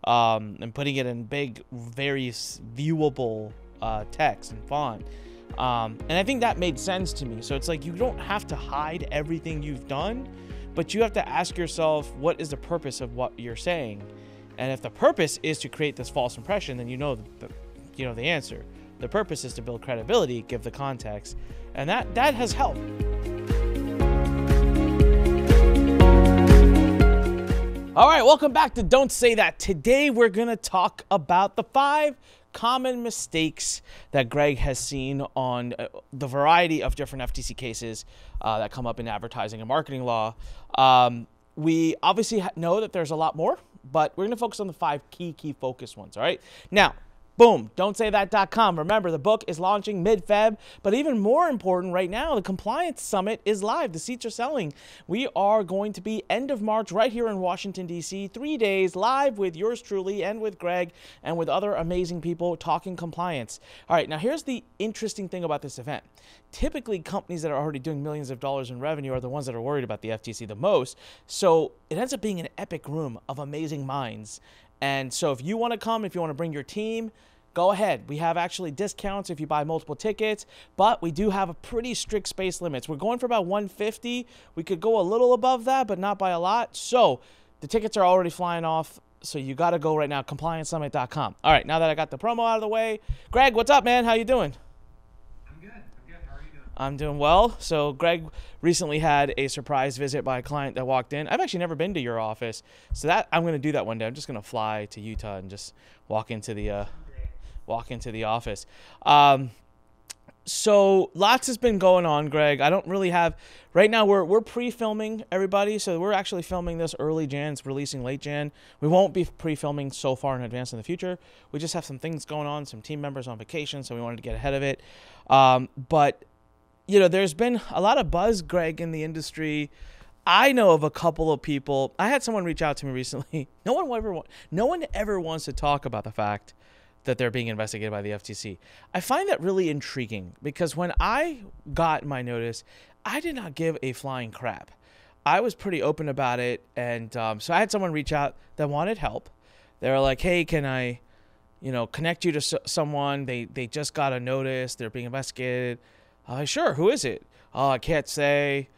and putting it in big, very viewable text and font. And I think that made sense to me. So it's like you don't have to hide everything you've done, but you have to ask yourself, what is the purpose of what you're saying? And if the purpose is to create this false impression, then you know the answer. The purpose is to build credibility, give the context, and that has helped. All right, welcome back to Don't Say That. Today we're gonna talk about the 5 common mistakes that Greg has seen on the variety of different FTC cases that come up in advertising and marketing law. We obviously know that there's a lot more, but we're going to focus on the 5 key focus ones, all right? Now, boom, don'tsaythat.com. Remember, the book is launching mid-Feb, but even more important right now, the Compliance Summit is live. The seats are selling. We are going to be end of March right here in Washington, D.C., 3 days live with yours truly and with Greg and with other amazing people talking compliance. All right, now here's the interesting thing about this event. Typically, companies that are already doing millions of dollars in revenue are the ones that are worried about the FTC the most. So it ends up being an epic room of amazing minds. And so if you want to come, if you want to bring your team, go ahead. We have actually discounts if you buy multiple tickets, but we do have a pretty strict space limits. We're going for about 150. We could go a little above that, but not by a lot. So the tickets are already flying off. So you got to go right now, compliancesummit.com. All right, now that I got the promo out of the way, Greg, what's up, man? How you doing? I'm good. How are you doing? I'm doing well. So Greg recently had a surprise visit by a client that walked in. I've actually never been to your office, so that I'm going to do that one day. I'm just going to fly to Utah and just walk into the office. So lots has been going on, Greg. I don't really have right now. We're pre-filming everybody, so we're actually filming this early Jan. It's releasing late Jan. We won't be pre-filming so far in advance in the future. We just have some things going on, some team members on vacation, so we wanted to get ahead of it. But you know, there's been a lot of buzz, Greg, in the industry. I know of a couple of people. I had someone reach out to me recently. No one ever wants to talk about the fact that they're being investigated by the FTC. I find that really intriguing because when I got my notice, I did not give a flying crap. I was pretty open about it, and so I had someone reach out that wanted help. They were like, "Hey, can I, connect you to someone? They just got a notice. They're being investigated." Sure. Who is it? Oh, I can't say.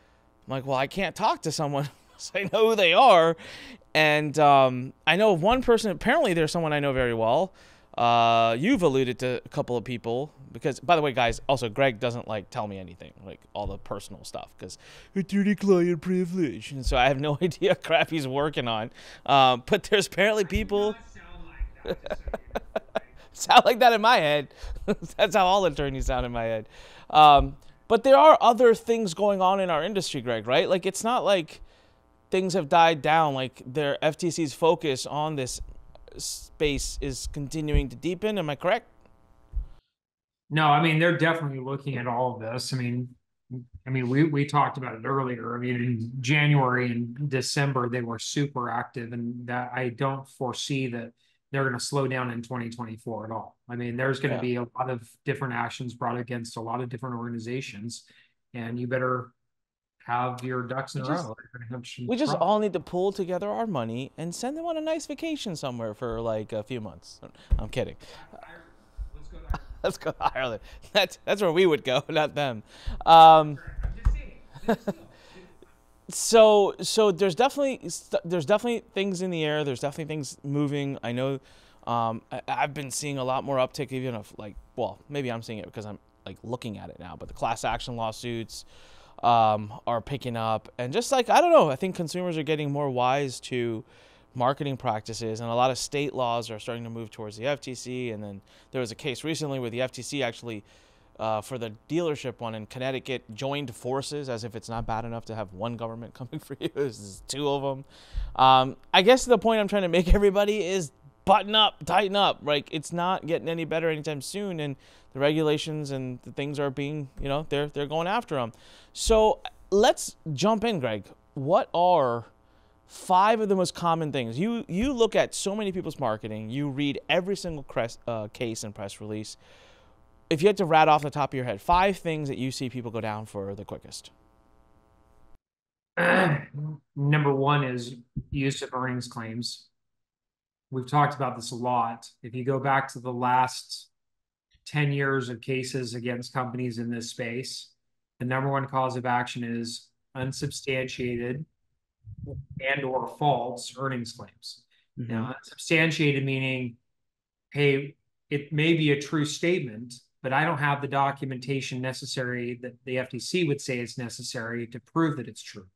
I'm like, well, I can't talk to someone so I know who they are. And I know of one person. Apparently, there's someone I know very well. You've alluded to a couple of people because, by the way, guys, also Greg doesn't tell me anything, like all the personal stuff, because dirty client privilege, and so I have no idea crap he's working on. But there's apparently people sound like that in my head. That's how all attorneys sound in my head. But there are other things going on in our industry, Greg, right? Like, it's not like things have died down. Like, their FTC's focus on this space is continuing to deepen. Am I correct? No, I mean, they're definitely looking at all of this. I mean, we talked about it earlier. I mean, in January and December, they were super active, and that I don't foresee that they're going to slow down in 2024 at all. I mean, there's going to be a lot of different actions brought against a lot of different organizations, and you better have your ducks in a row. We just all need to pull together our money and send them on a nice vacation somewhere for like a few months. I'm kidding. Let's go to Let's go to Ireland. That's where we would go, not them. I'm just saying. So there's definitely things in the air. There's definitely things moving. I know I've been seeing a lot more uptick, even of maybe I'm seeing it because I'm looking at it now, but the class action lawsuits are picking up, and just I don't know, I think consumers are getting more wise to marketing practices, and a lot of state laws are starting to move towards the FTC. And then there was a case recently where the FTC actually for the dealership one in Connecticut joined forces, as if it's not bad enough to have one government coming for you. There's 2 of them. I guess the point I'm trying to make everybody is button up, tighten up. Like, it's not getting any better anytime soon, and the regulations and the things are being, they're going after them. So let's jump in, Greg. What are 5 of the most common things? You look at so many people's marketing. You read every single case and press release. If you had to rat off the top of your head, 5 things that you see people go down for the quickest. Number 1 is use of earnings claims. we've talked about this a lot. If you go back to the last 10 years of cases against companies in this space, the number one cause of action is unsubstantiated and or false earnings claims. Mm-hmm. Now, unsubstantiated meaning, hey, it may be a true statement, but I don't have the documentation necessary that the FTC would say is necessary to prove that it's true.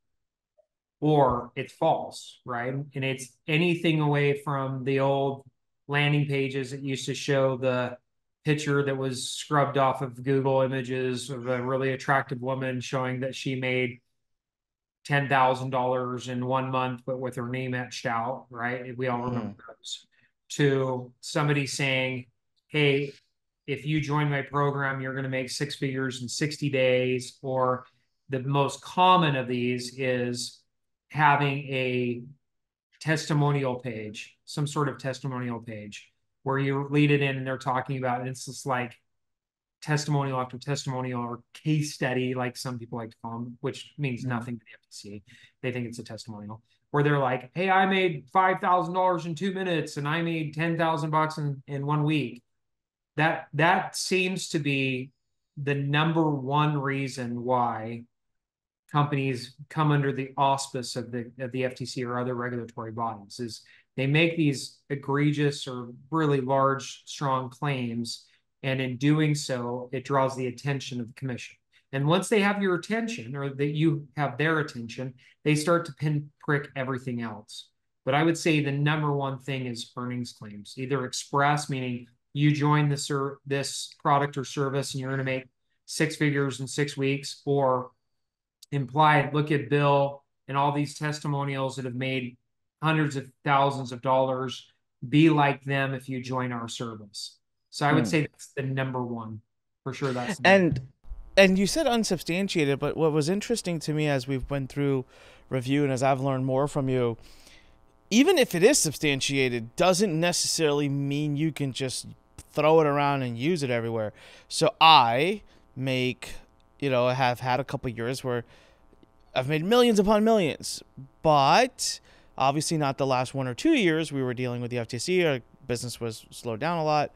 Or it's false, right? And it's anything away from the old landing pages that used to show the picture that was scrubbed off of Google Images of a really attractive woman showing that she made $10,000 in 1 month, but with her name etched out, right? We all remember those. To somebody saying, hey, if you join my program, you're going to make 6 figures in 60 days. Or the most common of these is having a testimonial page, some sort of testimonial page where you lead it in and they're talking about, and it's just like testimonial after testimonial or case study, like some people like to call them, which means nothing to the FTC. They think it's a testimonial where they're like, hey, I made $5,000 in 2 minutes and I made $10,000 in 1 week. That seems to be the number one reason why companies come under the auspice of the FTC or other regulatory bodies, is they make these egregious or really large, strong claims. And in doing so, it draws the attention of the commission. And once they have your attention, or that you have their attention, they start to pinprick everything else. But I would say the number one thing is earnings claims, either express, meaning you join this product or service and you're going to make 6 figures in 6 weeks, or implied, look at Bill and all these testimonials that have made hundreds of thousands of dollars. Be like them if you join our service. So I would say that's the number one for sure. That's and you said unsubstantiated, but what was interesting to me as we've went through review and as I've learned more from you, even if it is substantiated, doesn't necessarily mean you can just throw it around and use it everywhere. So I have had a couple years where I've made millions upon millions, but obviously not the last 1 or 2 years. We were dealing with the FTC. Our business was slowed down a lot.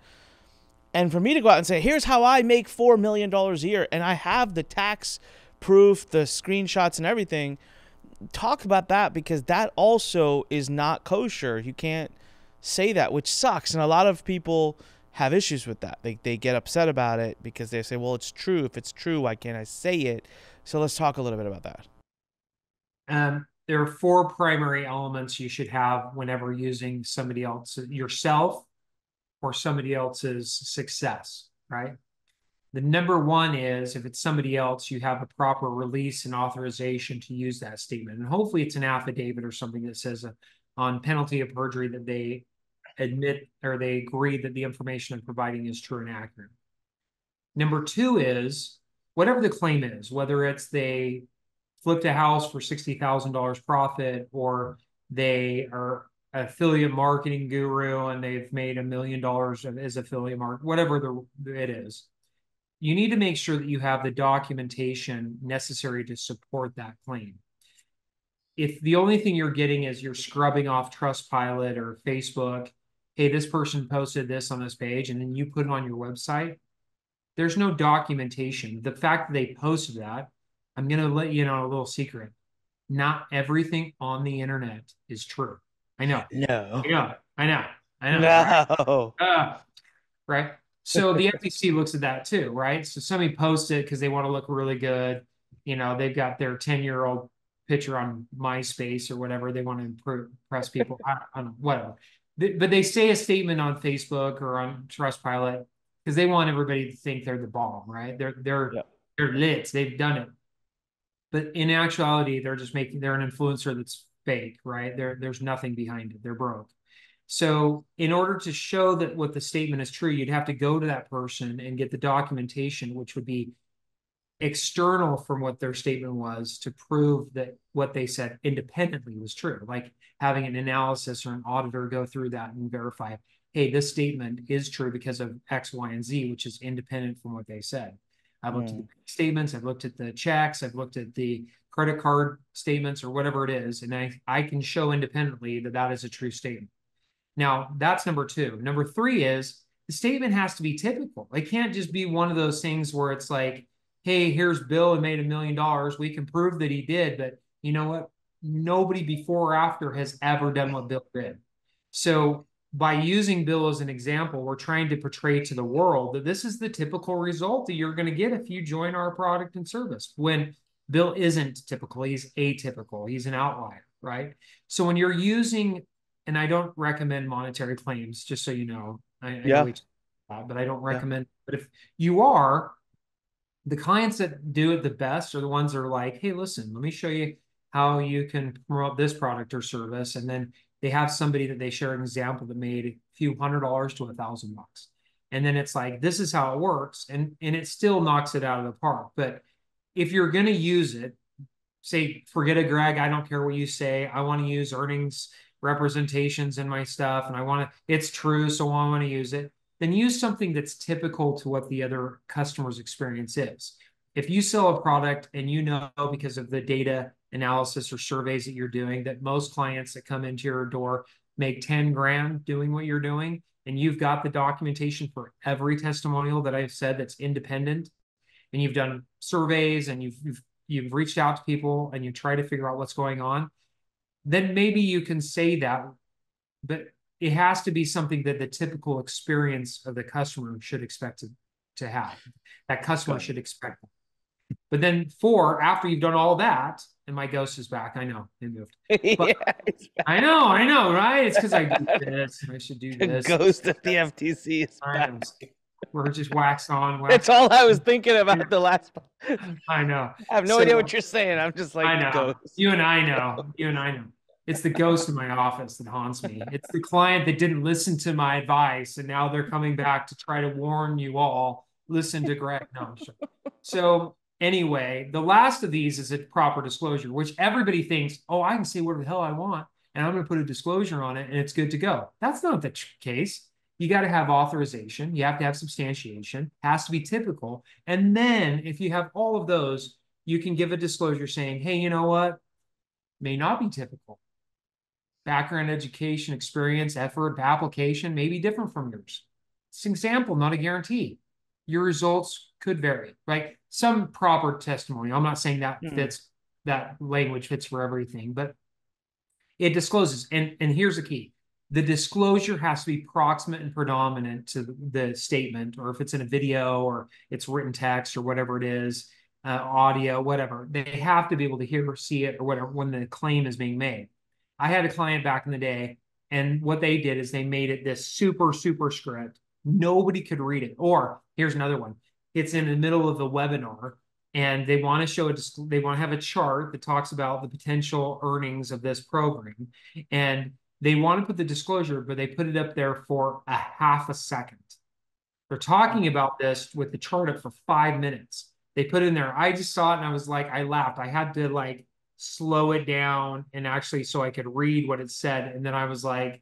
And for me to go out and say, here's how I make $4 million a year, and I have the tax proof, the screenshots and everything, talk about that, because that also is not kosher. You can't say that, which sucks. And a lot of people have issues with that. They get upset about it because they say, well, it's true. If it's true, why can't I say it? So let's talk a little bit about that. There are 4 primary elements you should have whenever using somebody else, yourself or somebody else's success, right? The number one is, if it's somebody else, you have a proper release and authorization to use that statement. And hopefully it's an affidavit or something that says on penalty of perjury that they admit or they agree that the information I'm providing is true and accurate. Number 2 is whatever the claim is, whether it's they flipped a house for $60,000 profit, or they are affiliate marketing guru and they've made $1 million as affiliate market, whatever it is. You need to make sure that you have the documentation necessary to support that claim. If the only thing you're getting is you're scrubbing off Trustpilot or Facebook, hey, this person posted this on this page, and then you put it on your website, there's no documentation. The fact that they posted that, I'm going to let you know a little secret. Not everything on the internet is true. I know. No. I know. No. Right. So the FTC looks at that too, right? So somebody posts it because they want to look really good. They've got their 10-year-old picture on MySpace or whatever. They want to impress people. I don't know, whatever. But they say a statement on Facebook or on Trustpilot because they want everybody to think they're the bomb, right? They're lit. They've done it. But in actuality, they're an influencer that's fake, right? There's nothing behind it. They're broke. So in order to show that what the statement is true, you'd have to go to that person and get the documentation, which would be external from what their statement was, to prove that what they said independently was true, like having an analysis or an auditor go through that and verify, hey, this statement is true because of X, Y, and Z, which is independent from what they said. I've looked at the statements, I've looked at the checks, I've looked at the credit card statements or whatever it is, and I can show independently that is a true statement. Now, that's number two. Number three is the statement has to be typical. It can't just be one of those things where it's like, hey, here's Bill who made $1 million. We can prove that he did, but you know what? Nobody before or after has ever done what Bill did. So by using Bill as an example, we're trying to portray to the world that this is the typical result that you're going to get if you join our product and service. When Bill isn't typical, he's atypical, he's an outlier, right? So when you're using, and I don't recommend monetary claims, just so you know, I know we talk about that, but I don't recommend. But if you are, the clients that do it the best are the ones that are like, hey, listen, let me show you how you can promote this product or service. And then they have somebody that they share an example that made a few $100 to $1,000. And then it's like, this is how it works. And it still knocks it out of the park. But if you're going to use it, say, forget it, Greg, I don't care what you say. I want to use earnings representations in my stuff. And I want to, it's true. So I want to use it. Then use something that's typical to what the other customer's experience is. If you sell a product and you know, because of the data analysis or surveys that you're doing, that most clients that come into your door make 10 grand doing what you're doing, and you've got the documentation for every testimonial that I've said that's independent, and you've done surveys and you've reached out to people and you try to figure out what's going on, then maybe you can say that, but it has to be something that the typical experience of the customer should expect to have. That customer should expect that. But then after you've done all that, and my ghost is back. I know they moved. But I know, right? It's because I do this. I should do this. The ghost of the FTC is back. We're just waxed on. That's all I was thinking about the last. I know. I have no idea what you're saying. I'm just like, I know. ghost. You and I know. It's the ghost in my office that haunts me. It's the client that didn't listen to my advice, and now they're coming back to try to warn you all. Listen to Greg. No, I'm sure. So anyway, the last of these is a proper disclosure, which everybody thinks, oh, I can say whatever the hell I want, and I'm going to put a disclosure on it, and it's good to go. That's not the case. You got to have authorization. You have to have substantiation. Has to be typical. And then if you have all of those, you can give a disclosure saying, hey, you know what? May not be typical. Background, education, experience, effort, application may be different from yours. It's an example, not a guarantee. Your results could vary, right? Some proper testimony. I'm not saying that that language fits for everything, but it discloses. And here's the key. The disclosure has to be proximate and predominant to the statement, or if it's in a video or it's written text or whatever it is, audio, whatever. They have to be able to hear or see it or whatever when the claim is being made. I had a client back in the day, and what they did is they made it this super script. Nobody could read it. Or here's another one. It's in the middle of the webinar, and they want to show they want to have a chart that talks about the potential earnings of this program. And they want to put the disclosure, but they put it up there for a half a second. They're talking about this with the chart up for 5 minutes. They put it in there. I just saw it and I was like, I laughed. I had to like slow it down and actually so I could read what it said. And then I was like,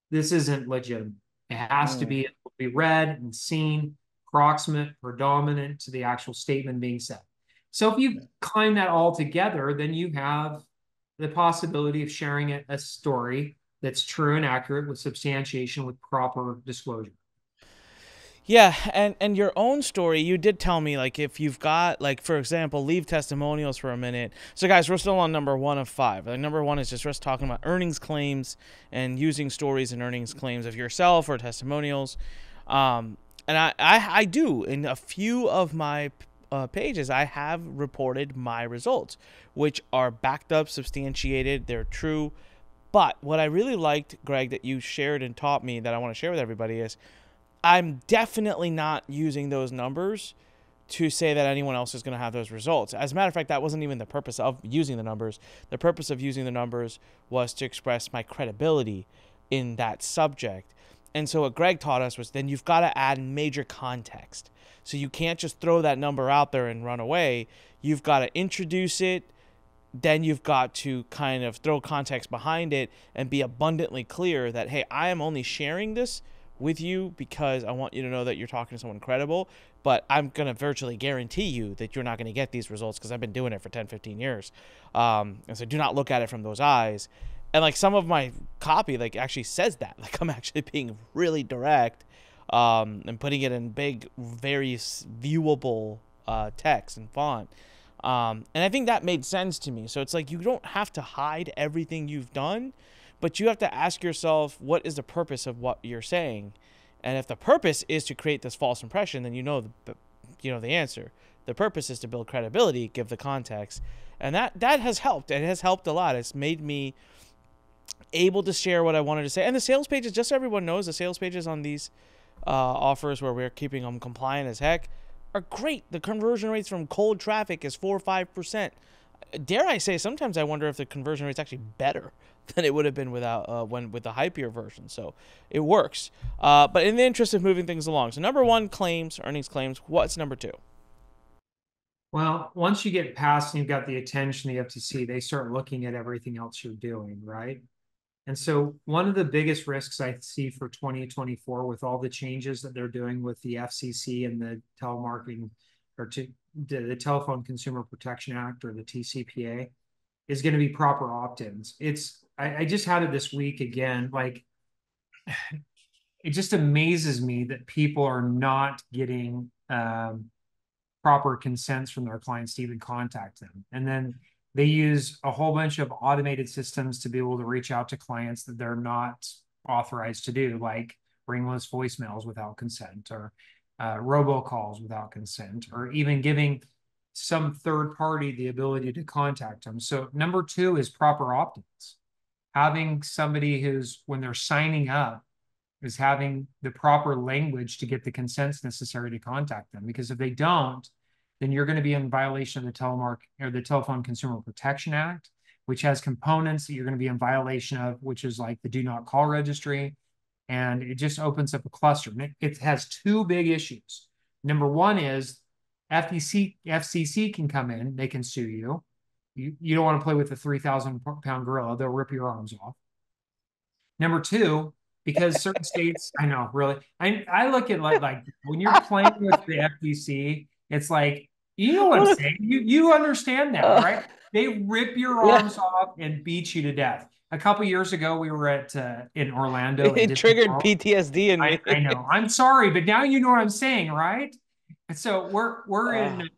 this isn't legitimate. It has to be read and seen, proximate, predominant to the actual statement being said. So if you climb that all together, then you have the possibility of sharing a story that's true and accurate with substantiation with proper disclosure. Yeah, and your own story, you did tell me, like, if you've got, like, for example, leave testimonials for a minute. So, guys, we're still on number 1 of 5. Number 1 is just us talking about earnings claims and using stories and earnings claims of yourself or testimonials. And I do, in a few of my pages, I have reported my results, which are backed up, substantiated, they're true. But what I really liked, Greg, that you shared and taught me that I want to share with everybody is I'm definitely not using those numbers to say that anyone else is going to have those results. As a matter of fact, that wasn't even the purpose of using the numbers. The purpose of using the numbers was to express my credibility in that subject. And so what Greg taught us was then you've got to add major context. So you can't just throw that number out there and run away. You've got to introduce it. Then you've got to kind of throw context behind it and be abundantly clear that, hey, I am only sharing this with you because I want you to know that you're talking to someone credible, but I'm going to virtually guarantee you that you're not going to get these results because I've been doing it for 10, 15 years. And so do not look at it from those eyes. And like some of my copy like actually says that, like I'm actually being really direct, and putting it in big, very viewable text and font. And I think that made sense to me. So it's like you don't have to hide everything you've done, but you have to ask yourself, what is the purpose of what you're saying? And if the purpose is to create this false impression, then you know the answer. The purpose is to build credibility, give the context, and that has helped. It has helped a lot. It's made me able to share what I wanted to say. And the sales pages, just so everyone knows, the sales pages on these offers where we're keeping them compliant as heck are great. The conversion rates from cold traffic is 4 or 5%. Dare I say, sometimes I wonder if the conversion rate's actually better than it would have been without with the hypier version. So it works. But in the interest of moving things along, so number one, claims, earnings claims. What's number two? Well, once you get past and you've got the attention of the FTC, they start looking at everything else you're doing, right? And so one of the biggest risks I see for 2024 with all the changes that they're doing with the FCC and the telemarketing or the Telephone Consumer Protection Act, or the TCPA, is going to be proper opt-ins. I just had it this week again. Like, it just amazes me that people are not getting proper consents from their clients to even contact them. And then they use a whole bunch of automated systems to be able to reach out to clients that they're not authorized to do, like ringless voicemails without consent, or robocalls without consent, or even giving some third party the ability to contact them. So number two is proper opt-ins. Having somebody who's, when they're signing up, is having the proper language to get the consents necessary to contact them. Because if they don't, then you're going to be in violation of the Telephone Consumer Protection Act, which has components that you're going to be in violation of, which is like the do not call registry. And it just opens up a cluster. It has two big issues. Number one is FCC can come in, they can sue you. You don't want to play with a 3,000-pound gorilla. They'll rip your arms off. Number two, because certain states, I know, really, I look at like when you're playing with the FTC, it's like, you know what I'm saying? You understand that, right? They rip your arms off and beat you to death. A couple years ago, we were in Orlando. It triggered PTSD in me. I know. I'm sorry, but now you know what I'm saying, right? And so we're in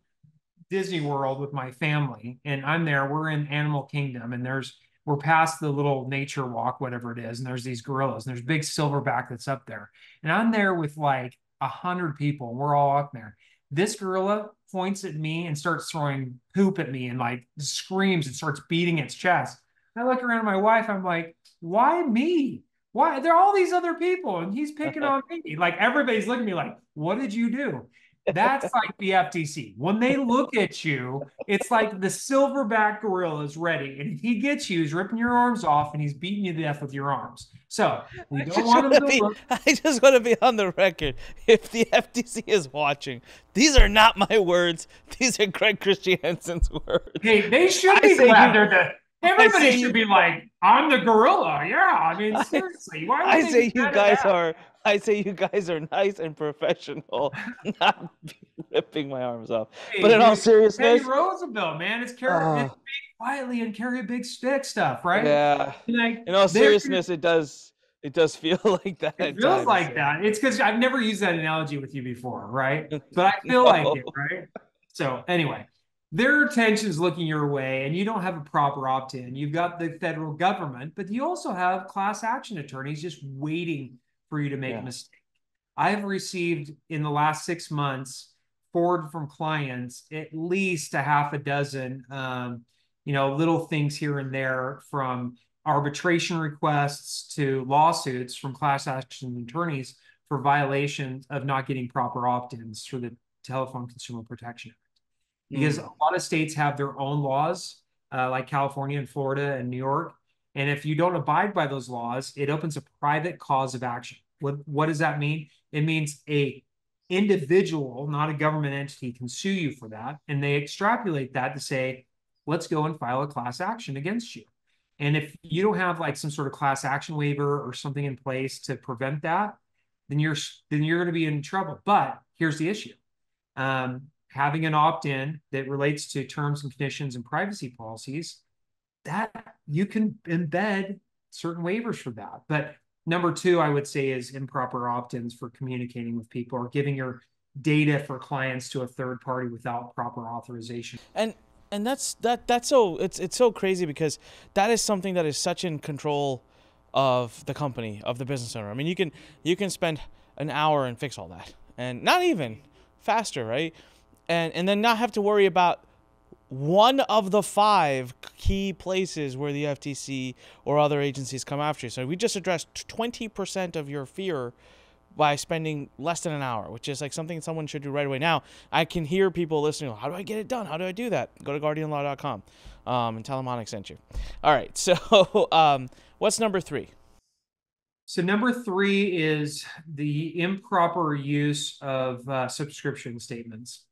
Disney World with my family, and I'm there. We're in Animal Kingdom, and we're past the little nature walk, whatever it is, and there's these gorillas, and there's big silverback that's up there, and I'm there with like 100 people, and we're all up there. This gorilla points at me and starts throwing poop at me and like screams and starts beating its chest. I look around at my wife. I'm like, why me? Why? There are all these other people, and he's picking on me. Like, everybody's looking at me like, what did you do? That's like the FTC. When they look at you, it's like the silverback gorilla is ready. And if he gets you, he's ripping your arms off and he's beating you to death with your arms. So we don't want him to look. I just want to be on the record. If the FTC is watching, these are not my words. These are Greg Christiansen's words. Hey, they should be glad everybody should be like, I'm the gorilla. Yeah, I mean, seriously. Why I say you guys are nice and professional, not ripping my arms off. Hey, but in all seriousness, Teddy Roosevelt, man, it's carry quietly and carry a big stick stuff, right? Yeah. Like, in all seriousness, it does feel like that. It feels like that. It's because I've never used that analogy with you before, right? But I feel like it, right? So anyway, their attention's looking your way, and you don't have a proper opt-in. You've got the federal government, but you also have class action attorneys just waiting for you to make a mistake. I've received in the last 6 months forward from clients at least a half a dozen, little things here and there, from arbitration requests to lawsuits from class action attorneys for violations of not getting proper opt-ins through the Telephone Consumer Protection Act. Because a lot of states have their own laws, like California and Florida and New York. And if you don't abide by those laws, it opens a private cause of action. What does that mean? It means a individual, not a government entity, can sue you for that. And they extrapolate that to say, let's go and file a class action against you. And if you don't have like some sort of class action waiver or something in place to prevent that, then you're going to be in trouble. But here's the issue. Having an opt-in that relates to terms and conditions and privacy policies, that you can embed certain waivers for that. But number two, I would say, is improper opt-ins for communicating with people or giving your data for clients to a third party without proper authorization. And that's so it's so crazy because that is something that is such in control of the company, of the business owner. I mean, you can spend an hour and fix all that, and not even faster, right? And then not have to worry about one of the 5 key places where the FTC or other agencies come after you. So we just addressed 20% of your fear by spending less than an hour, which is like something someone should do right away. Now, I can hear people listening, how do I get it done? How do I do that? Go to guardianlaw.com and tell them Onyx sent you. All right, so what's number 3? So number 3 is the improper use of subscription statements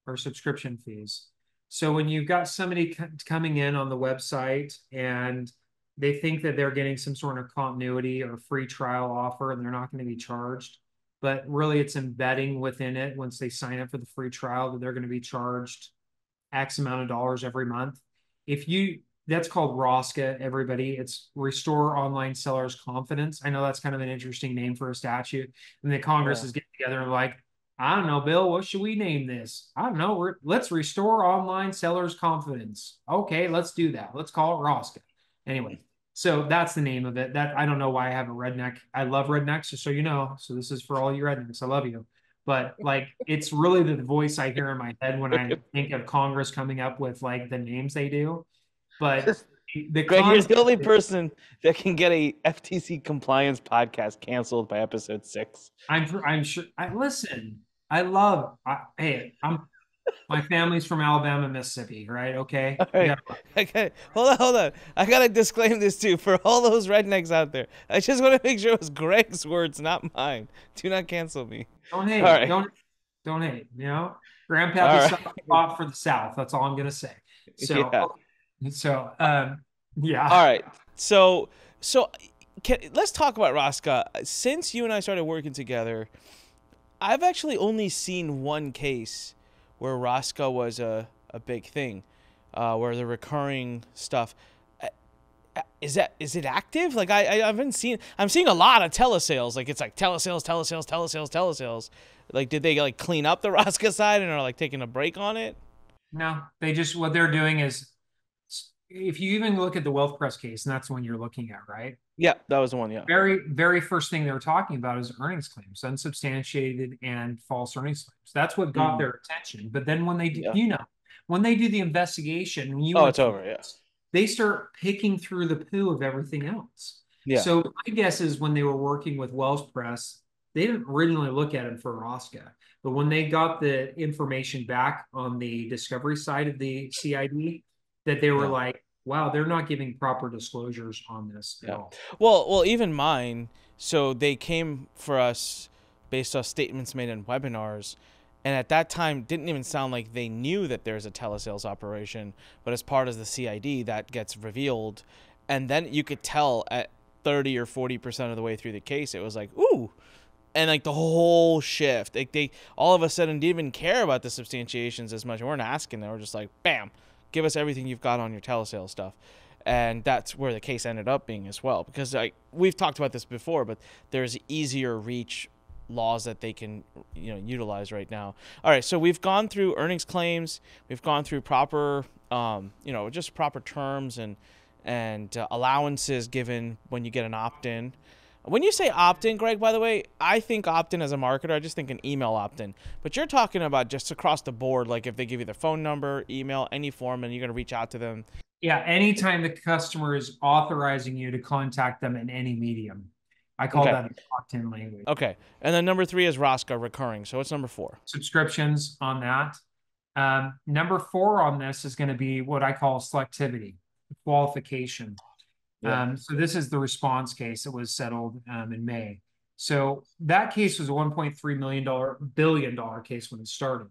or subscription fees. So when you've got somebody coming in on the website and they think that they're getting some sort of continuity or free trial offer and they're not going to be charged, but really it's embedding within it once they sign up for the free trial that they're going to be charged X amount of dollars every month. That's called ROSCA, everybody. It's Restore Online Sellers Confidence. I know that's kind of an interesting name for a statute. And the Congress is getting together and like, I don't know, Bill, what should we name this? I don't know. Let's restore online sellers' confidence. Okay, let's do that. Let's call it ROSCA. Anyway, so that's the name of it. That I don't know why I have a redneck. I love rednecks, just so you know. So this is for all you rednecks. I love you. But like, it's really the voice I hear in my head when I think of Congress coming up with like the names they do. But Greg, you're the only person that can get a FTC compliance podcast canceled by episode 6. I'm sure. Listen. My family's from Alabama, Mississippi, right? Okay. All right. Okay. Hold on. I gotta disclaim this too for all those rednecks out there. I just want to make sure it was Greg's words, not mine. Do not cancel me. Don't hate. Right. Don't hate. You know, Grandpappy fought for the South. That's all I'm gonna say. So, yeah. All right. So let's talk about ROSCA. Since you and I started working together, I've actually only seen one case where ROSCA was a big thing, where the recurring stuff. Is it active? Like I'm seeing a lot of telesales. Like it's like telesales. Like did they like clean up the ROSCA side and are like taking a break on it? No, what they're doing is, if you even look at the Wealth Press case, and that's the one you're looking at, right? Yeah, that was the one. Yeah. Very, very first thing they were talking about is earnings claims, unsubstantiated and false earnings claims. That's what got their attention. But then when they do, when they do the investigation, it's over. Yeah. They start picking through the poo of everything else. Yeah. So my guess is when they were working with Wealth Press, they didn't originally look at it for ROSCA, but when they got the information back on the discovery side of the CID, that they were like, wow, they're not giving proper disclosures on this at all. Well, even mine. So they came for us based off statements made in webinars. And at that time, didn't even sound like they knew that there's a telesales operation. But as part of the CID, that gets revealed. And then you could tell at 30 or 40% of the way through the case, it was like, ooh. And like the whole shift. Like they all of a sudden didn't even care about the substantiations as much. We weren't asking. They were just like, bam. Give us everything you've got on your telesales stuff. And that's where the case ended up being as well. Because we've talked about this before, but there's easier reach laws that they can utilize right now. All right, so we've gone through earnings claims. We've gone through proper, just proper terms and allowances given when you get an opt-in. When you say opt-in, Greg, by the way, I think opt-in as a marketer, I just think an email opt-in. But you're talking about just across the board, like if they give you their phone number, email, any form, and you're going to reach out to them. Yeah, anytime the customer is authorizing you to contact them in any medium. I call that an opt-in language. Okay. And then number 3 is ROSCA, recurring. So what's number 4? Subscriptions on that. Number 4 on this is going to be what I call selectivity, qualification. So this is the response case that was settled in May. So that case was a $1.3 billion case when it started.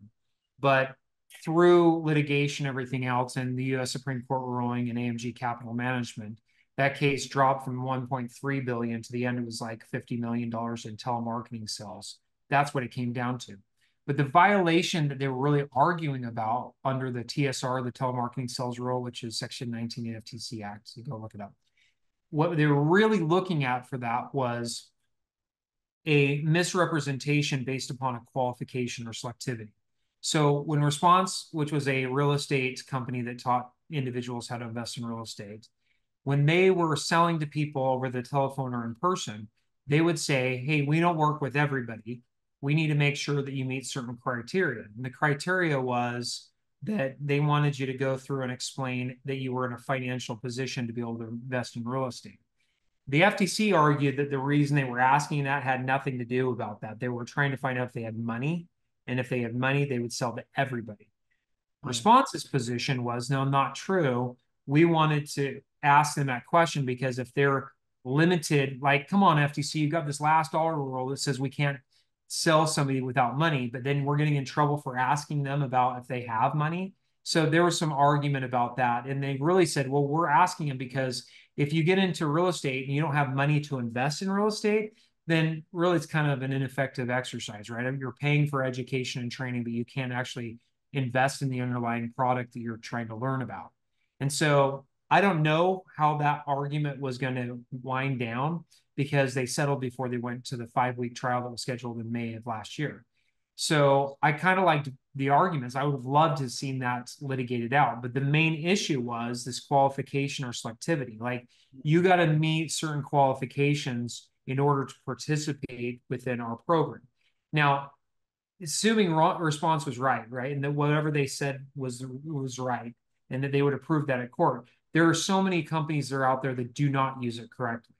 But through litigation, everything else, and the U.S. Supreme Court ruling and AMG Capital Management, that case dropped from 1.3 billion to the end. It was like $50 million in telemarketing sales. That's what it came down to. But the violation that they were really arguing about under the TSR, the telemarketing sales rule, which is Section 19 of the FTC Act, so you go look it up, what they were really looking at for that was a misrepresentation based upon a qualification or selectivity. So when Response, which was a real estate company that taught individuals how to invest in real estate, when they were selling to people over the telephone or in person, they would say, hey, we don't work with everybody. We need to make sure that you meet certain criteria. And the criteria was that they wanted you to go through and explain that you were in a financial position to be able to invest in real estate. The FTC argued that the reason they were asking that had nothing to do about that. They were trying to find out if they had money, and if they had money, they would sell to everybody. Response's position was, no, not true. We wanted to ask them that question because if they're limited, like, come on, FTC, you got this last dollar rule that says we can't sell somebody without money, but then we're getting in trouble for asking them about if they have money. So there was some argument about that. And they really said, well, we're asking them because if you get into real estate and you don't have money to invest in real estate, then really it's kind of an ineffective exercise, right? I mean, you're paying for education and training, but you can't actually invest in the underlying product that you're trying to learn about. And so I don't know how that argument was going to wind down because they settled before they went to the 5-week trial that was scheduled in May of last year. So I kind of liked the arguments. I would have loved to have seen that litigated out. But the main issue was this qualification or selectivity. Like, you got to meet certain qualifications in order to participate within our program. Now, assuming Response was right, and that whatever they said was right, and that they would approve that at court, there are so many companies that are out there that do not use it correctly.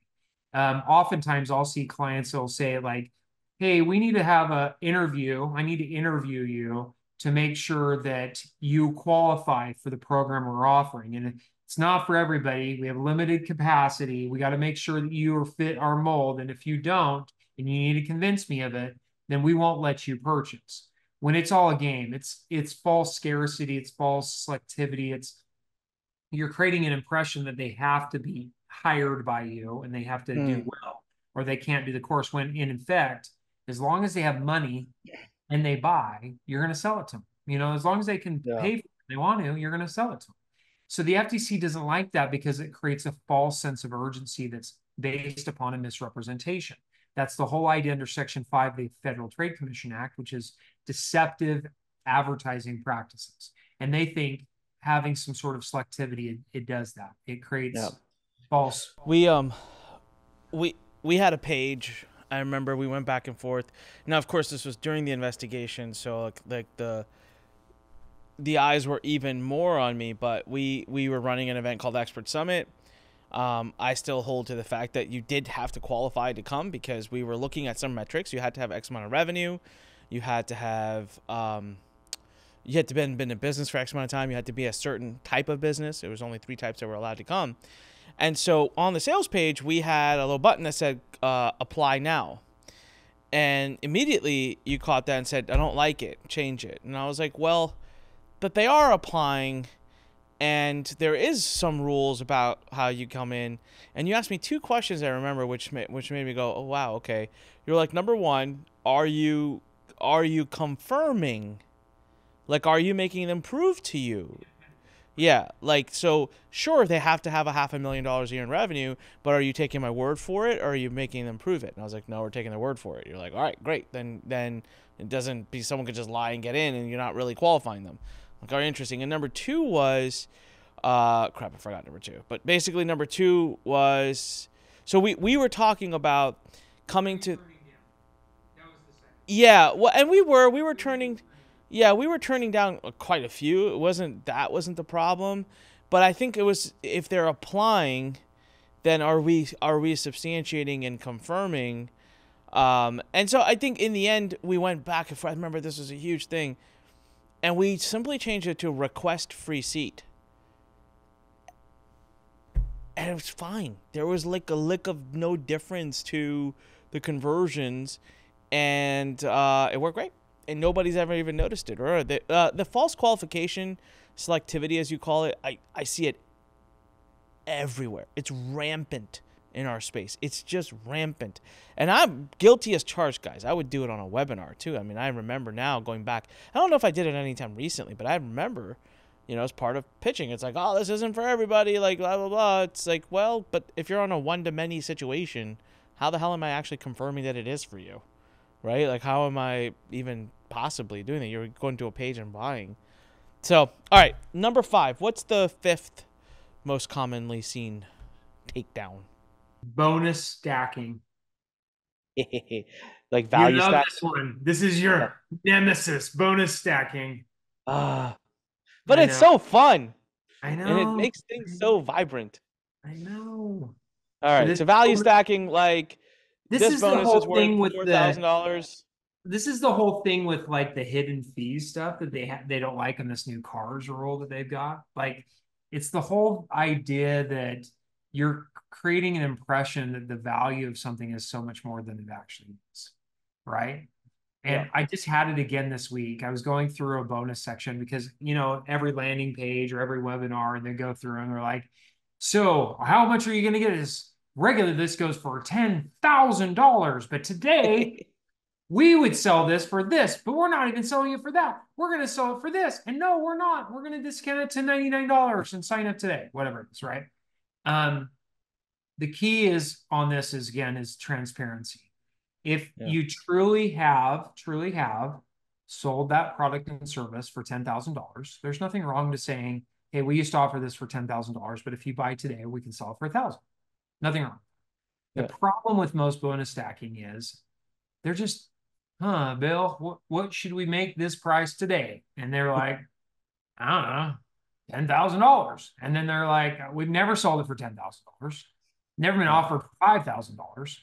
Oftentimes, I'll see clients that will say, like, hey, we need to have an interview. I need to interview you to make sure that you qualify for the program we're offering. And it's not for everybody. We have limited capacity. We got to make sure that you are fit our mold. And if you don't, and you need to convince me of it, then we won't let you purchase. When it's all a game, it's false scarcity, it's false selectivity. You're creating an impression that they have to be hired by you and they have to do well, or they can't do the course. When in fact, as long as they have money and they buy, you're going to sell it to them. You know, as long as they can pay for it, they want to, you're going to sell it to them. So the FTC doesn't like that because it creates a false sense of urgency that's based upon a misrepresentation. That's the whole idea under Section 5 of the Federal Trade Commission Act, which is deceptive advertising practices. And they think having some sort of selectivity, it does that. It creates false. We had a page. I remember we went back and forth. Now, of course, this was during the investigation, so like the eyes were even more on me. But we were running an event called Expert Summit. I still hold to the fact that you did have to qualify to come because we were looking at some metrics. You had to have X amount of revenue. You had to have you had to been in business for X amount of time. You had to be a certain type of business. There was only 3 types that were allowed to come. And so on the sales page, we had a little button that said, apply now. And immediately you caught that and said, I don't like it, change it. And I was like, well, but they are applying, and there is some rules about how you come in. And you asked me 2 questions, I remember, which made me go, oh, wow, okay. You're like, number 1, are you confirming? Like, are you making them prove to you? Yeah, like, so sure, they have to have $500,000 a year in revenue, but are you taking my word for it, or are you making them prove it? And I was like, no, we're taking their word for it. You're like, all right, great. Then it doesn't be someone could just lie and get in, and you're not really qualifying them. Like, all right, interesting. And number 2 was, crap, I forgot number 2. But basically, number 2 was, so we were talking about coming to, yeah, well, and we were turning. Yeah, we were turning down quite a few. Wasn't the problem, but I think it was, if they're applying, then are we substantiating and confirming? And so I think in the end we went back. If I remember, this was a huge thing, and we simply changed it to request free seat, and it was fine. There was like a lick of no difference to the conversions, and it worked great. And nobody's ever even noticed it. Or the false qualification, selectivity, as you call it, I see it everywhere. It's rampant in our space. It's just rampant. And I'm guilty as charged, guys. I would do it on a webinar, too. I mean, I remember now going back. I don't know if I did it anytime recently, but I remember as part of pitching. It's like, oh, this isn't for everybody, like blah blah blah. It's like, well, but if you're on a one to many situation, how the hell am I actually confirming that it is for you, right? Like, how am I even possibly doing that? You're going to a page and buying. So, all right, number 5. What's the 5th most commonly seen takedown? Bonus stacking. Like You value love stack. this one. This is your nemesis, bonus stacking. Ah, but I it's know. so fun I and it know. makes things so vibrant. I know. All But right, this so value stacking, like this this is the bonus is whole worth thing with $4,000. this is the whole thing with like the hidden fees stuff that they don't like in this new cars rule that they've got. Like it's the whole idea that you're creating an impression that the value of something is so much more than it actually is, right? Yeah. And I just had it again this week. I was going through a bonus section because, every landing page or every webinar, and they go through and they're like, so how much are you going to get? This regular, this goes for $10,000, but today we would sell this for this, but we're not even selling it for that. We're going to sell it for this. And no, we're not. We're going to discount it to $99 and sign up today, whatever it is, right? The key is on this is transparency. If you truly have sold that product and service for $10,000, there's nothing wrong to saying, hey, we used to offer this for $10,000, but if you buy today, we can sell it for $1,000. Nothing wrong. The problem with most bonus stacking is they're just, Bill, what should we make this price today? And they're like, I don't know, $10,000. And then they're like, we've never sold it for $10,000. Never been offered for $5,000.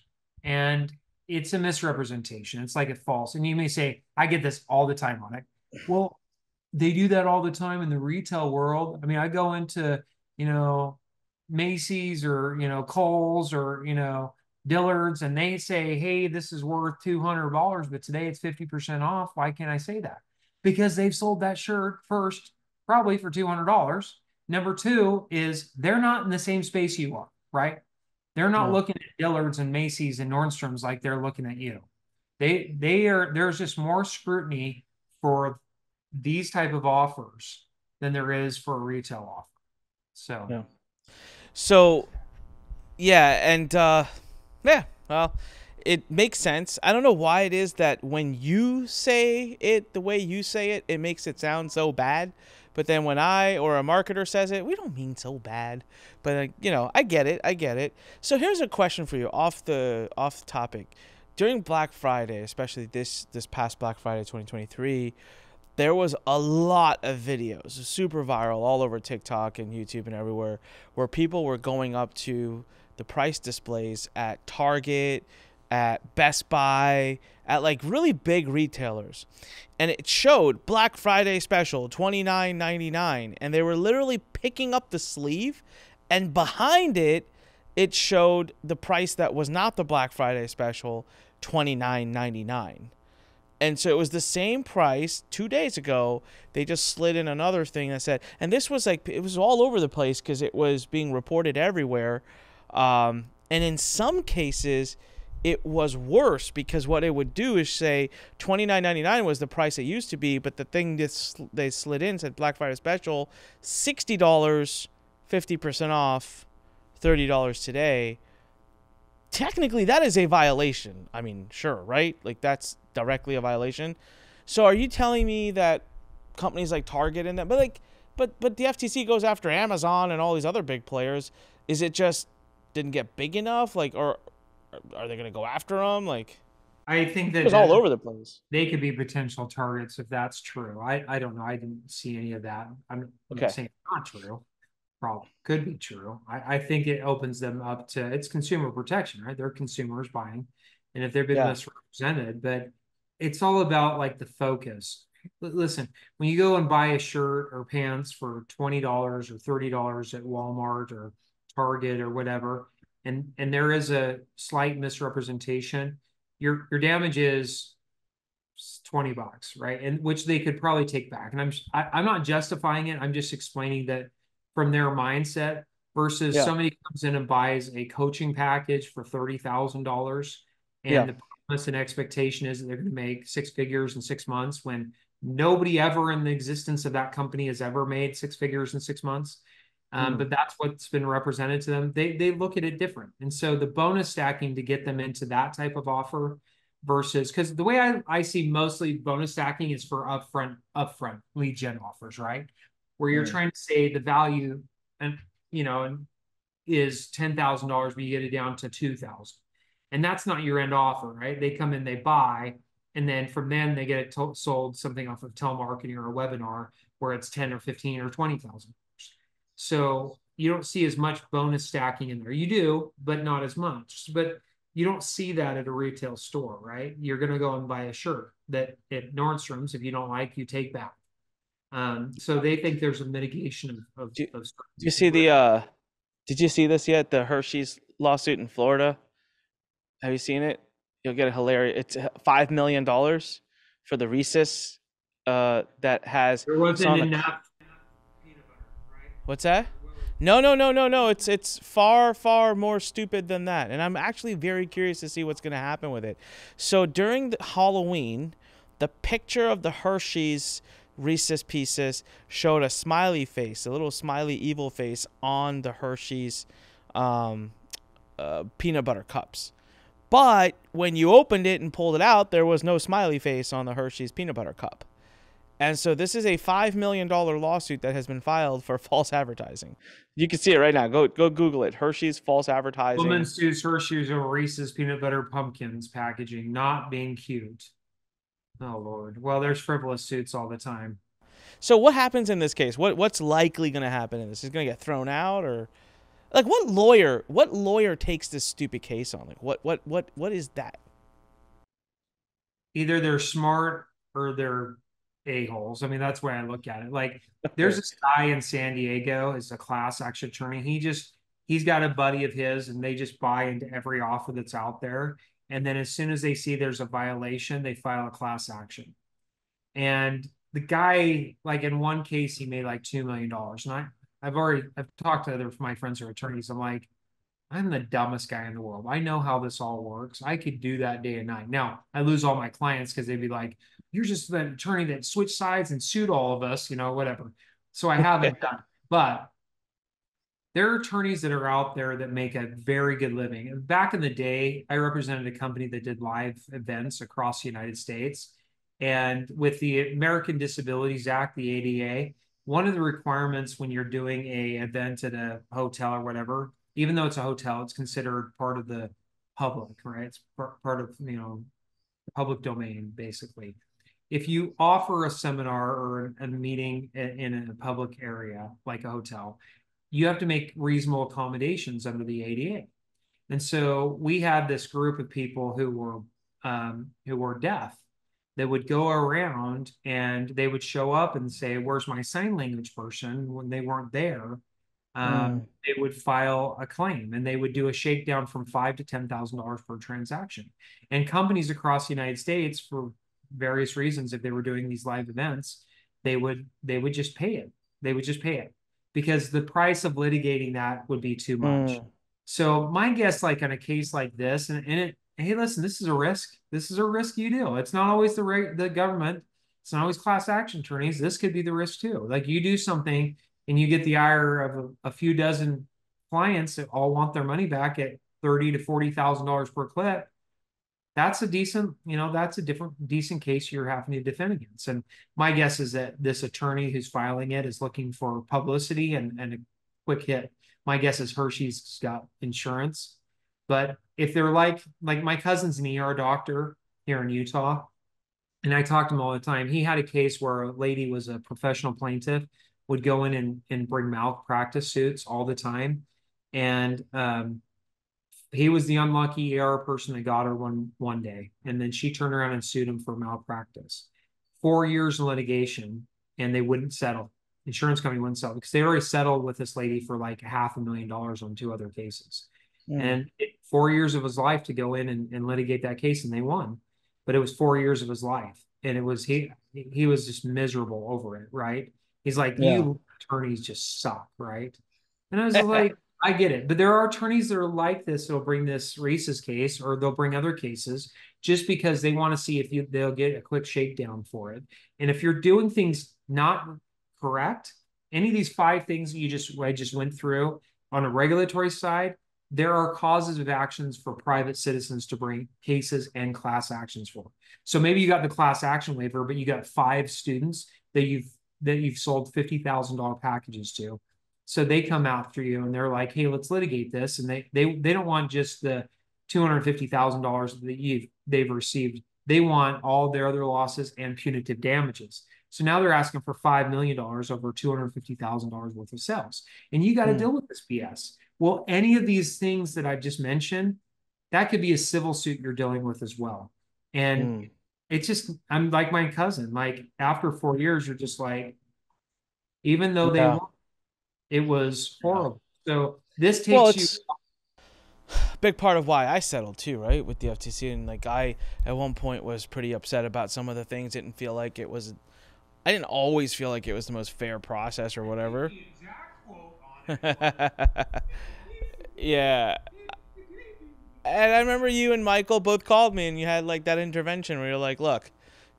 And it's a misrepresentation. It's like a false. And you may say, I get this all the time on it. Well, they do that all the time in the retail world. I mean, I go into, Macy's or, Kohl's or, Dillard's, and they say, hey, this is worth $200, but today it's 50% off. Why can't I say that? Because they've sold that shirt first, probably for $200. Number two is they're not in the same space you are, right? They're not looking at Dillard's and Macy's and Nordstrom's like they're looking at you. There's just more scrutiny for these type of offers than there is for a retail offer. So and well, it makes sense. I don't know why it is that when you say it the way you say it, it makes it sound so bad. But then when I or a marketer says it, we don't mean so bad. But I get it. So here's a question for you off topic. During Black Friday, especially this past Black Friday 2023, there was a lot of videos, super viral all over TikTok and YouTube and everywhere, where people were going up to the price displays at Target, at Best Buy, at like really big retailers. And it showed Black Friday special, $29.99. And they were literally picking up the sleeve. And behind it, it showed the price that was not the Black Friday special, $29.99. And so it was the same price 2 days ago. They just slid in another thing that said, and this was like, it was all over the place because it was being reported everywhere. And in some cases, it was worse because what it would do is say $29.99 was the price it used to be, but the thing that they slid in said Black Friday special, $60, 50% off, $30 today. Technically, that is a violation. I mean, sure, right? Like, that's directly a violation. So are you telling me that companies like Target and that, but the FTC goes after Amazon and all these other big players? Is it just didn't get big enough? Like, or are they going to go after them? Like, I think that it was all over the place. They could be potential targets if that's true. I don't know. I didn't see any of that. I'm not saying it's not true. Probably could be true. I think it opens them up to, it's consumer protection, right? They're consumers buying. And if they've been misrepresented, but it's all about like the focus. Listen, when you go and buy a shirt or pants for $20 or $30 at Walmart or Target or whatever, and there is a slight misrepresentation, your damage is $20, right? And which they could probably take back. And I'm not justifying it. I'm just explaining that from their mindset versus somebody comes in and buys a coaching package for $30,000 and the promise and expectation is that they're going to make 6 figures in 6 months when Nobody ever in the existence of that company has ever made 6 figures in 6 months. Mm. But that's what's been represented to them. They look at it different. And so the bonus stacking to get them into that type of offer versus, because the way I see mostly bonus stacking is for upfront lead gen offers, right? Where you're Mm. trying to say the value and is $10,000, but you get it down to 2,000. And that's not your end offer, right? They come in, they buy, and then from then they get it sold something off of telemarketing or a webinar where it's 10 or 15 or 20,000. So you don't see as much bonus stacking in there. You do, but not as much. But you don't see that at a retail store, right? You're going to go and buy a shirt that at Nordstrom's, if you don't like, you take back. So they think there's a mitigation of Do you see the did you see this yet? The Hershey's lawsuit in Florida? Have you seen it? You'll get a hilarious. It's $5 million for the Reese's that has there it's wasn't on the enough peanut butter, right? what's that? No. It's far more stupid than that. And I'm actually very curious to see what's going to happen with it. So during the Halloween, the picture of the Hershey's Reese's Pieces showed a smiley face, a little smiley evil face on the Hershey's um, peanut butter cups. But when you opened it and pulled it out, there was no smiley face on the Hershey's peanut butter cup. And so this is a $5 million lawsuit that has been filed for false advertising. You can see it right now. Go Google it. Hershey's false advertising. Woman sues Hershey's over Reese's peanut butter pumpkins packaging not being cute. Oh Lord. Well, there's frivolous suits all the time. So what happens in this case? What's likely going to happen in this? Is it going to get thrown out, or like what lawyer takes this stupid case on? Like what is that? Either they're smart or they're a-holes. I mean, that's the way I look at it. Like, there's this guy in San Diego, is a class action attorney. He's got a buddy of his, and they just buy into every offer that's out there. And then as soon as they see there's a violation, they file a class action. And the guy, like in one case, he made like $2 million. And I've talked to other of my friends who are attorneys. I'm like, I'm the dumbest guy in the world. I know how this all works. I could do that day and night. Now, I lose all my clients because they'd be like, you're just an attorney that switched sides and sued all of us, whatever. So I haven't done it. But there are attorneys that are out there that make a very good living. Back in the day, I represented a company that did live events across the United States. And with the American Disabilities Act, the ADA, one of the requirements when you're doing a event at a hotel or whatever, even though it's a hotel, it's considered part of the public, right? It's part of, public domain, basically. If you offer a seminar or a meeting in a public area, like a hotel, you have to make reasonable accommodations under the ADA. And so we had this group of people who were deaf that would go around and they would show up and say, where's my sign language person? When they weren't there, they would file a claim and they would do a shakedown from $5,000 to $10,000 per transaction. And companies across the United States, for various reasons, if they were doing these live events, they would just pay it. They would just pay it because the price of litigating that would be too much. So my guess, like on a case like this, hey, listen, this is a risk. This is a risky deal. It's not always the government. It's not always class action attorneys. This could be the risk too. Like you do something and you get the ire of a few dozen clients that all want their money back at $30,000 to $40,000 per clip. That's a decent case you're having to defend against. And my guess is that this attorney who's filing it is looking for publicity and a quick hit. My guess is Hershey's got insurance. But if they're like my cousin's an ER doctor here in Utah, and I talk to him all the time. He had a case where a lady was a professional plaintiff, would go in and bring malpractice suits all the time. And he was the unlucky ER person that got her one day. And then she turned around and sued him for malpractice. 4 years in litigation, and they wouldn't settle. Insurance company wouldn't settle because they already settled with this lady for like $500,000 on 2 other cases. And 4 years of his life to go in and litigate that case, and they won. But it was 4 years of his life. And it was he was just miserable over it, right? He's like, you attorneys just suck, right? And I was like, I get it, but there are attorneys that are like this. They'll bring this racist case, or they'll bring other cases just because they want to see if they'll get a quick shakedown for it. And if you're doing things not correct, any of these 5 things I just went through on a regulatory side, there are causes of actions for private citizens to bring cases and class actions for. So maybe you got the class action waiver, but you got 5 students that you've sold $50,000 packages to. So they come after you and they're like, hey, let's litigate this. And they don't want just the $250,000 that they've received. They want all their other losses and punitive damages. So now they're asking for $5 million over $250,000 worth of sales. And you got to deal with this BS. Well, any of these things that I've just mentioned, that could be a civil suit you're dealing with as well. And it's just, I'm like my cousin, like after 4 years, you're just like, even though they won, it was horrible. So this takes you. Big part of why I settled too, right, with the FTC. And like I, at one point, was pretty upset about some of the things. Didn't feel like it was. I didn't always feel like it was the most fair process or whatever. Yeah. And I remember you and Michael both called me and you had like that intervention where you're like, look,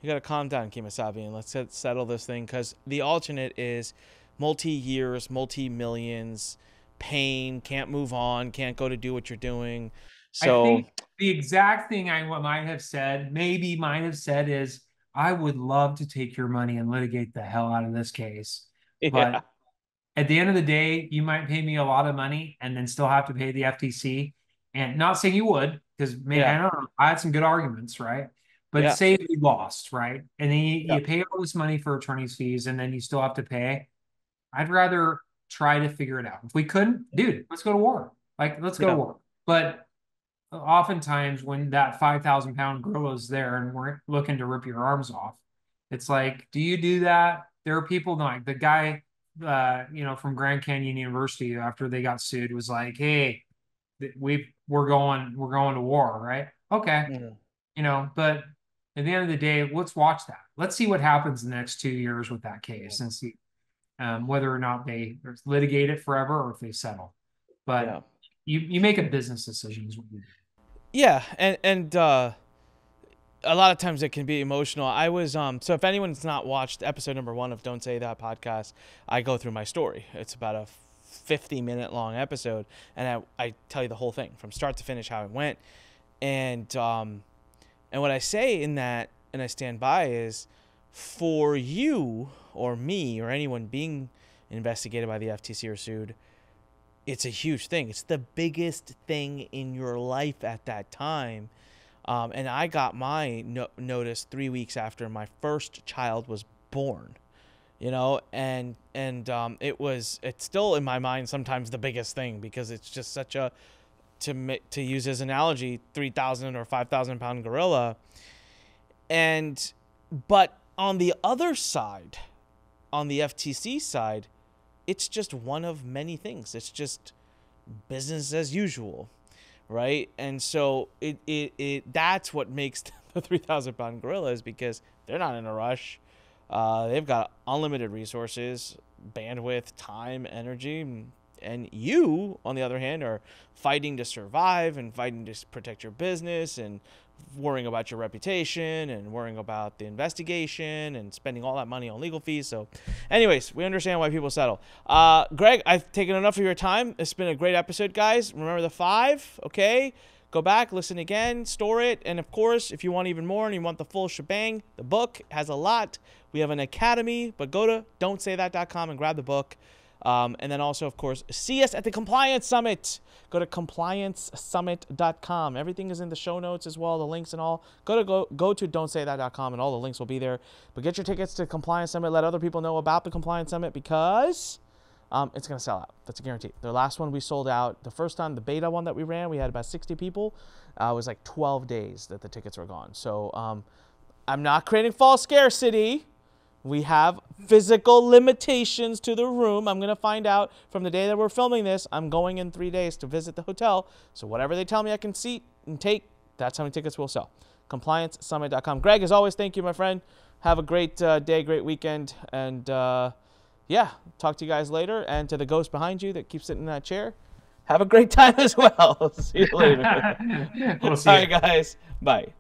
you got to calm down, Kemosabe, and let's settle this thing, because the alternate is multi-years, multi-millions, pain, can't move on, can't go to do what you're doing. So I think the exact thing I might have said is, I would love to take your money and litigate the hell out of this case. But at the end of the day, you might pay me a lot of money and then still have to pay the FTC. And not saying you would, because I don't know, I had some good arguments, right? But say we lost, right? And then you pay all this money for attorney's fees and then you still have to pay. I'd rather try to figure it out. If we couldn't, dude, let's go to war. Like, let's go to war. But oftentimes when that 5,000-pound gorilla is there and we're looking to rip your arms off, it's like, do you do that? There are people like the guy, from Grand Canyon University, after they got sued, was like, hey, we're going to war, right? Okay. But at the end of the day, let's watch that. Let's see what happens in the next 2 years with that case and see whether or not they litigate it forever or if they settle. But you make a business decision is what you do. Yeah, and a lot of times it can be emotional. I was so if anyone's not watched episode number 1 of Don't Say That podcast, I go through my story. It's about a 50-minute long episode, and I tell you the whole thing from start to finish, how it went. And what I say in that, and I stand by, is for you or me or anyone being investigated by the FTC or sued, it's a huge thing. It's the biggest thing in your life at that time. And I got my notice 3 weeks after my first child was born, and it's still in my mind sometimes the biggest thing, because it's just such a, to use as an analogy, 3,000 or 5,000 pound gorilla. But on the other side, on the FTC side, it's just one of many things. It's just business as usual, right? And so that's what makes the 3,000 pound gorilla, is because they're not in a rush. They've got unlimited resources, bandwidth, time, energy. And you, on the other hand, are fighting to survive and fighting to protect your business and worrying about your reputation and worrying about the investigation and spending all that money on legal fees. So anyways, we understand why people settle. Greg, I've taken enough of your time. It's been a great episode, guys. Remember the 5, okay? Go back, listen again, store it. And of course, if you want even more and you want the full shebang, the book has a lot. We have an academy, but go to don'tsaythat.com and grab the book. And then also, of course, see us at the Compliance Summit. Go to compliancesummit.com. Everything is in the show notes as well, the links and all. Go to don'tsaythat.com, and all the links will be there. But get your tickets to Compliance Summit. Let other people know about the Compliance Summit, because it's going to sell out. That's a guarantee. The last one we sold out. The first time, the beta one that we ran, we had about 60 people. It was like 12 days that the tickets were gone. So I'm not creating false scarcity. We have physical limitations to the room. I'm going to find out from the day that we're filming this. I'm going in 3 days to visit the hotel. So whatever they tell me I can seat and take, that's how many tickets we'll sell. ComplianceSummit.com. Greg, as always, thank you, my friend. Have a great day, great weekend. And, talk to you guys later. And to the ghost behind you that keeps sitting in that chair, Have a great time as well. See you later. We'll see All you. right, guys. Bye.